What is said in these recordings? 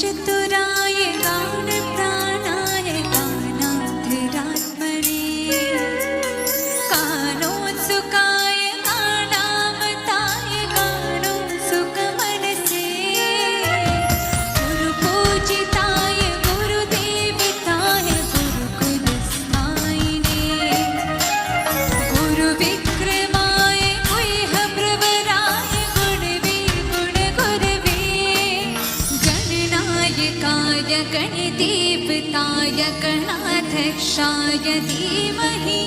चतुराय गानप्राणाय गानान्तरात्मने गानोत्सुकाय गानामताय गानोत्सुकमनसे गुरुपूजिताय गुरुदेवताय गुरुकुलस्मायिने गुरुविक्रमाय गुह्यप्रवराय गुणवे गुणगुरवे गणनायकाय गणदेवताय गणाध्यक्षाय धीमहि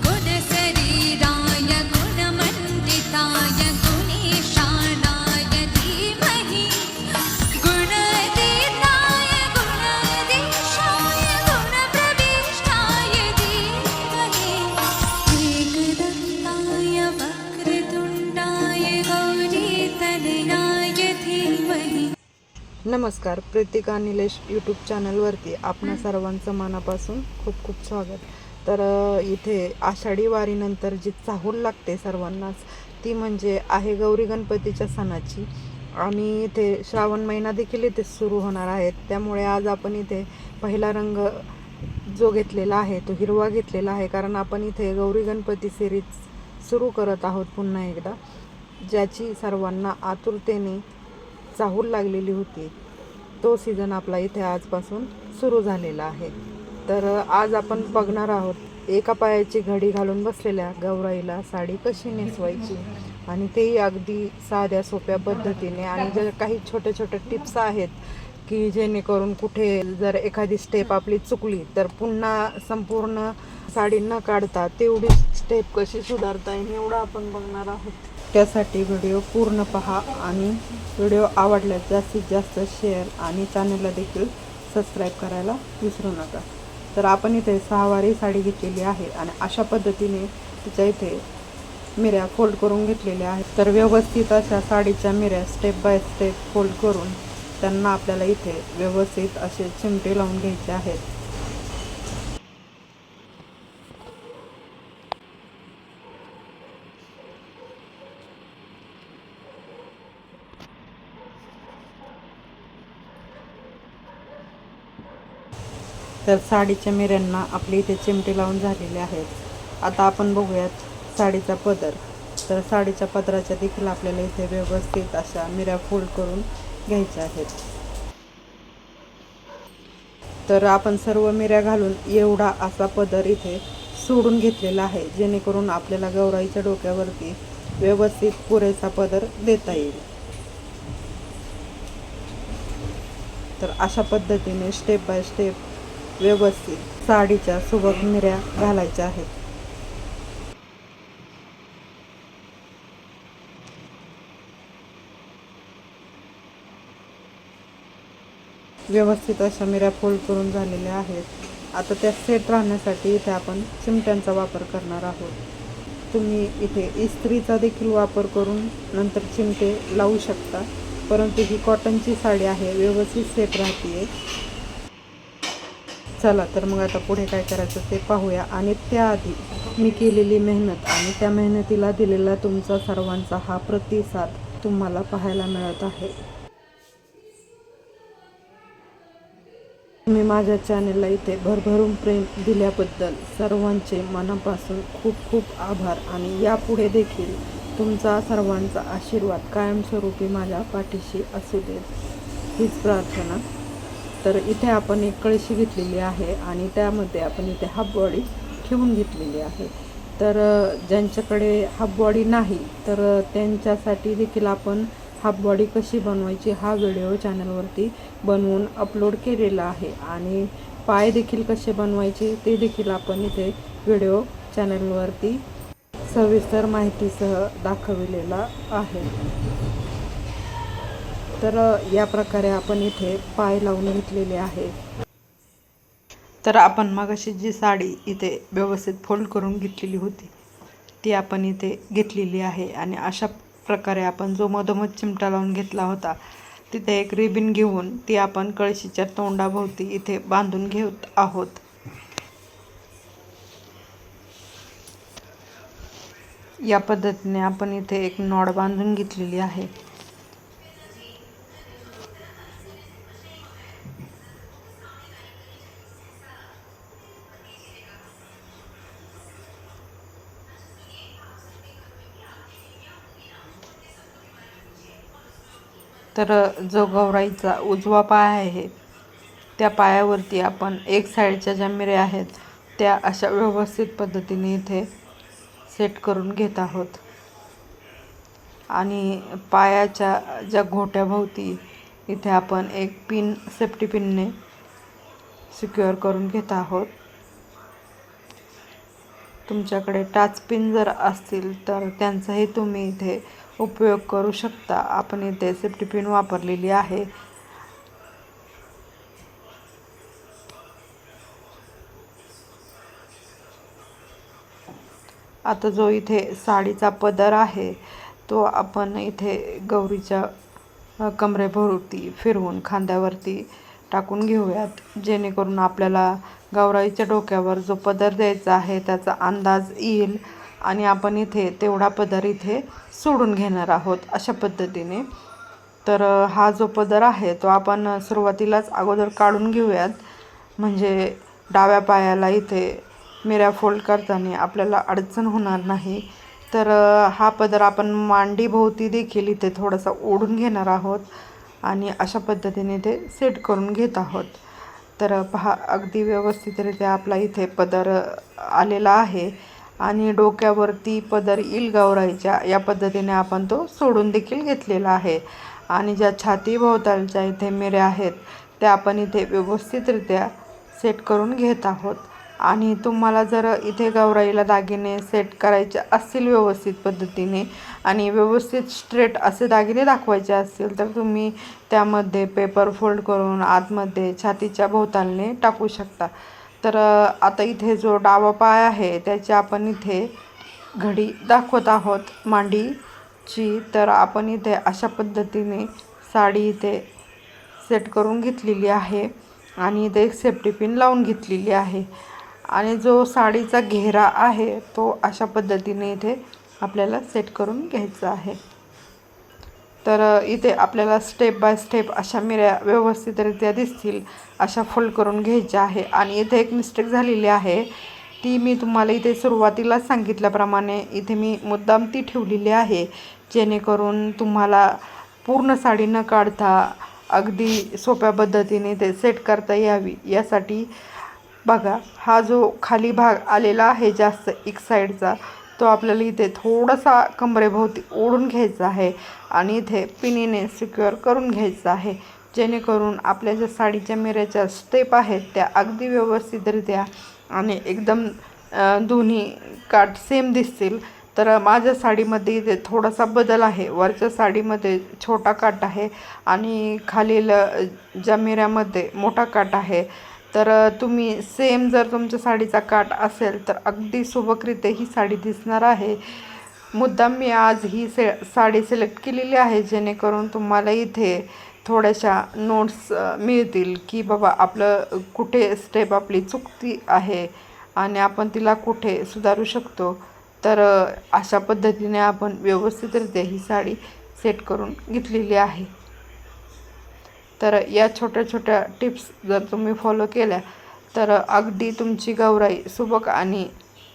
गुणशरीराय गुणमण्डिताय गुणेशानाय धीमहि गुणातीताय गुणाधीशाय गुणप्रविष्टाय धीमहि एकदन्ताय वक्रतुण्डाय गौरीतनयाय धीमहि। नमस्कार, प्रीतिका निलेश यूट्यूब चॅनलवरती आपणा सर्वांचं मनापासून खूप खूप स्वागत। तर इथे आषाढी वारीनंतर जी चाहूल लागते सर्वांनाच, ती म्हणजे आहे गौरी गणपतीच्या सणाची। आणि इथे श्रावण महिना देखील इथे सुरू होणार आहेत, त्यामुळे आज आपण इथे पहिला रंग जो घेतलेला आहे तो हिरवा घेतलेला आहे, कारण आपण इथे गौरी गणपती सिरीज सुरू करत आहोत पुन्हा एकदा, ज्याची सर्वांना आतुरतेने चाहूल लागलेली होती। तो सीझन आपला इथे आजपासून सुरू झालेला आहे। तर आज आपण बघणार आहोत एका पायाची घडी घालून बसलेल्या गौराईला साडी कशी नेसवायची, आणि तेही अगदी साध्या सोप्या पद्धतीने। आणि ज्या काही छोटे छोटे टिप्स आहेत की जेणेकरून कुठे जर एखादी स्टेप आपली चुकली तर पुन्हा संपूर्ण साडी न काढता तेवढी स्टेप कशी सुधारता येईल एवढं आपण बघणार आहोत। त्यासाठी व्हिडिओ पूर्ण पहा, आणि व्हिडिओ आवडल्यास जास्तीत जास्त शेअर आणि चॅनलला देखील सबस्क्राईब करायला विसरू नका। तर आपण इथे 6 वारी साडी घेतलेली आहे, आणि अशा पद्धतीने तिच्या इथे मिऱ्या फोल्ड करून घेतलेल्या आहेत। तर व्यवस्थित अशा साडीच्या मिऱ्या स्टेप बाय स्टेप फोल्ड करून त्यांना आपल्याला इथे व्यवस्थित असे चिमटे लावून घ्यायचे आहेत। तर साडीच्या मिऱ्यांना आपले इथे चिमटे लावून झालेले आहेत। आता आपण बघूयात साडीचा पदर। तर साडीच्या पदराच्या देखील आपल्याला इथे व्यवस्थित अशा मिऱ्या फोल्ड करून घ्यायच्या आहेत। तर आपण सर्व मिऱ्या घालून एवढा असा पदर इथे सोडून घेतलेला आहे, जेणेकरून आपल्याला गौराईच्या डोक्यावरती व्यवस्थित पुरेसा पदर देता येईल। तर अशा पद्धतीने स्टेप बाय स्टेप व्यवस्थित साडीच्या सुबक मिऱ्या घालायच्या आहेत। व्यवस्थित अशा मिऱ्या फोल्ड करून झालेल्या आहेत। आता त्या सेट राहण्यासाठी इथे आपण चिमट्यांचा वापर करणार आहोत। तुम्ही इथे इस्त्रीचा देखील वापर करून नंतर चिमटे लावू शकता, परंतु ही कॉटनची साडी आहे, व्यवस्थित सेट राहते। चला तर मग आता पुढे काय करायचं ते पाहूया। आणि त्याआधी मी केलेली मेहनत आणि त्या मेहनतीला दिलेला तुमचा सर्वांचा हा प्रतिसाद तुम्हाला पाहायला मिळत आहे। तुम्ही माझ्या चॅनलला इथे भरभरून प्रेम दिल्याबद्दल सर्वांचे मनापासून खूप खूप आभार, आणि यापुढे देखील तुमचा सर्वांचा आशीर्वाद कायमस्वरूपी माझ्या पाठीशी असू देत, हीच प्रार्थना। तर इथे आपण एक कळशी घेतलेली आहे, आणि त्यामध्ये आपण इथे हाफ बॉडी ठेवून घेतलेली आहे। तर ज्यांच्याकडे हाफ बॉडी नाही तर त्यांच्यासाठी देखील आपण हाफ बॉडी कशी बनवायची हा व्हिडिओ चॅनलवरती बनवून अपलोड केलेला आहे, आणि पाय देखील कसे बनवायचे ते देखील आपण इथे व्हिडिओ चॅनलवरती सविस्तर माहितीसह दाखविलेला आहे। तर या प्रकारे आपण इथे पाय लावून घेतलेले आहे। तर आपण मगाशी जी साडी इथे व्यवस्थित फोल्ड करून घेतलेली होती ती आपण इथे घेतलेली आहे, आणि अशा प्रकारे आपण जो मधोमध चिमटा लावून घेतला होता तिथे एक रिबीन घेऊन ती आपण कळशीच्या तोंडाभोवती इथे बांधून घेत आहोत। या पद्धतीने आपण इथे एक नॉड बांधून घेतलेली आहे। तर जो गौराईचा उजवा पाय आहे त्या पायावरती आपण एक साईडच्या ज्या मिऱ्या आहेत त्या अशा व्यवस्थित पद्धतीने इथे सेट करून घेत आहोत आणि पायाच्या ज्या घोट्याभोवती इथे आपण एक पिन सेफ्टी पिनने सिक्युअर करून घेत आहोत. तुमच्याकडे टाच पिन जर असतील तर त्यांचाही तुम्ही इथे उपयोग करू शकता. आपण इथे सेफ्टी पिन वापरलेली आहे. आता जो इथे साडीचा पदर आहे तो आपण इथे गौरीच्या कमरेभोवती फिरवून खांद्यावरती टाकून घेऊयात, जेणेकरून आपल्याला गौराईच्या डोक्यावर जो पदर द्यायचा आहे त्याचा अंदाज येईल आणि आपण इथे तेवढा पदर इथे सोडून घेणार आहोत अशा पद्धतीने. तर हा जो पदर आहे तो आपण सुरुवातीलाच अगोदर काढून घेऊयात, म्हणजे डाव्या पायाला इथे मिऱ्या फोल्ड करताना आपल्याला अडचण होणार नाही. तर हा पदर आपण मांडीभोवती देखील इथे थोडासा ओढून घेणार आहोत आणि अशा पद्धतीने ते सेट करून घेत आहोत. तर पहा, अगदी व्यवस्थितरित्या आपला इथे पदर आलेला आहे आणि डोक्यावरती पदर येईल गौराईच्या या पद्धतीने आपण तो सोडून देखील घेतलेला आहे. आणि ज्या छातीभोवतालच्या इथे मिऱ्या आहेत त्या आपण इथे व्यवस्थितरित्या सेट करून घेत आहोत. आणि तुम्हाला जर इथे गौराईला दागिने सेट करायचे असतील व्यवस्थित पद्धतीने आणि व्यवस्थित स्ट्रेट असे दागिने दाखवायचे असतील तर तुम्ही त्यामध्ये पेपर फोल्ड करून आतमध्ये छातीच्या भोवतालने टाकू शकता. तर आता इथे जो डावा पाय आहे त्याची आपण इथे घडी दाखवत आहोत मांडीची. तर आपण इथे अशा पद्धतीने साडी इथे सेट करून घेतलेली आहे आणि इथे एक सेफ्टी पिन लावून घेतलेली आहे आणि जो साडीचा घेरा आहे तो अशा पद्धतीने इथे आपल्याला सेट करून घ्यायचा आहे. तर इथे आपल्याला स्टेप बाय स्टेप अशा मिऱ्या व्यवस्थितरित्या दिसतील अशा फोल्ड करून घ्यायच्या आहे. आणि इथे एक मिस्टेक झालेली आहे ती मी तुम्हाला इथे सुरुवातीला सांगितल्याप्रमाणे इथे मी मुद्दाम ती ठेवलेली आहे, जेणेकरून तुम्हाला पूर्ण साडी न काढता अगदी सोप्या पद्धतीने ते सेट करता यावी यासाठी. बघा, हा जो खाली भाग आलेला आहे जास्त एक साईडचा तो आपल्याला इथे थोडासा कमरेभोवती ओढून घ्यायचा आहे आणि इथे पिनीने सिक्युअर करून घ्यायचं आहे, जेणेकरून आपल्या ज्या साडीच्या मिऱ्याच्या स्टेप आहेत त्या अगदी व्यवस्थितरित्या आणि एकदम दोन्ही काठ सेम दिसतील. तर माझ्या साडीमध्ये इथे थोडासा बदल आहे. वरच्या साडीमध्ये छोटा काठ आहे आणि खालील ज्या मिऱ्यामध्ये मोठा काठ आहे. तर तुम्ही सेम जर तुमच्या साडीचा काठ असेल तर अगदी सुबकरीत्या ही साडी दिसणार आहे. मुद्दाम मी आज ही साडी सिलेक्ट केलेली आहे, जेणेकरून तुम्हाला इथे थोड्याशा नोट्स मिळतील की बाबा आपलं कुठे स्टेप आपली चुकती आहे आणि आपण तिला कुठे सुधारू शकतो. तर अशा पद्धतीने आपण व्यवस्थितरित्या ही साडी सेट करून घेतलेली आहे. तर या छोट्या छोट्या टिप्स जर तुम्ही फॉलो केल्या तर अगदी तुमची गौराई सुबक आणि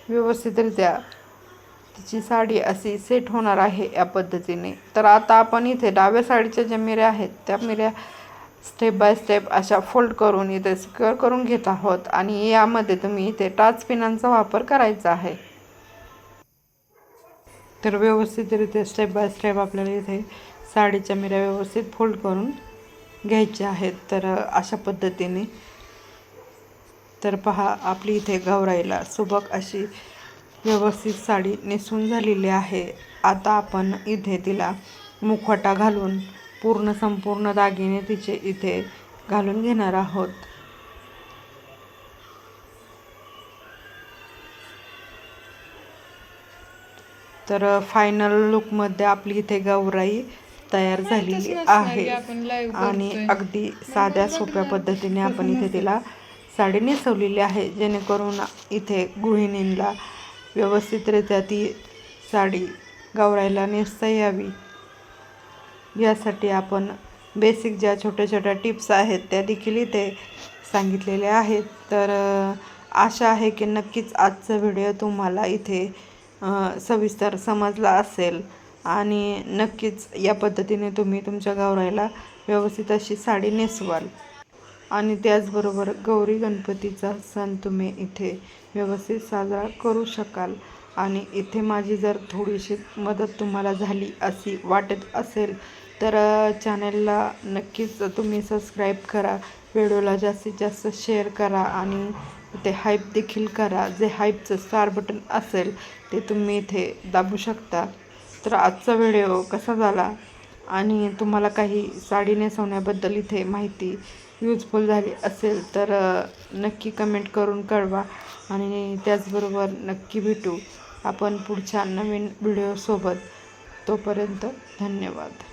व्यवस्थितरित्या तिची साडी अशी सेट होणार आहे या पद्धतीने. तर आता आपण इथे डाव्या साडीच्या ज्या मिऱ्या आहेत त्या मिऱ्या स्टेप बाय स्टेप अशा फोल्ड करून इथे सिक्युअर करून घेत आहोत आणि यामध्ये तुम्ही इथे टाच पिनांचा वापर करायचा आहे. तर व्यवस्थितरित्या स्टेप बाय स्टेप आपल्याला इथे साडीच्या मिऱ्या व्यवस्थित फोल्ड करून घ्यायच्या आहेत. तर अशा पद्धतीने. तर पहा, आपली इथे गौराईला सुबक अशी व्यवस्थित साडी नेसून झालेली आहे. आता आपण इथे तिला मुखवटा घालून संपूर्ण दागिने तिचे इथे घालून घेणार आहोत. तर फायनल लुकमध्ये आपली इथे गौराई तयार झालेली आहे आणि अगदी साध्या सोप्या पद्धतीने आपण इथे तिला साडी नेसवलेली आहे, जेणेकरून इथे गृहिणींना व्यवस्थितरित्या ती साडी गौराईला नेसता यावी यासाठी आपण बेसिक ज्या छोट्या छोट्या टिप्स आहेत त्या देखील इथे सांगितलेल्या आहेत. तर आशा आहे की नक्कीच आजचा व्हिडिओ तुम्हाला इथे सविस्तर समजला असेल आणि नक्कीच या पद्धतीने तुम्ही तुमच्या गौराईला व्यवस्थित अशी साडी नेसवाल. आणि त्याचबरोबर गौरी गणपतीचा सण तुम्ही इथे व्यवस्थित साजरा करू शकाल. आणि इथे माझी जर थोडीशी मदत तुम्हाला झाली अशी वाटत असेल तर चॅनलला नक्कीच तुम्ही सबस्क्राईब करा, व्हिडिओला जास्तीत जास्त शेअर करा आणि इथे हाईप देखील करा. जे हाईपचं स्टार बटन असेल ते तुम्ही इथे दाबू शकता. तर आजचा व्हिडिओ कसा झाला आणि तुम्हाला काही साडी नेसवण्याबद्दल इथे माहिती यूजफुल झाली असेल तर नक्की कमेंट करून कळवा. आणि त्याचबरोबर नक्की भेटू आपण पुढच्या नवीन व्हिडिओसोबत. तोपर्यंत धन्यवाद.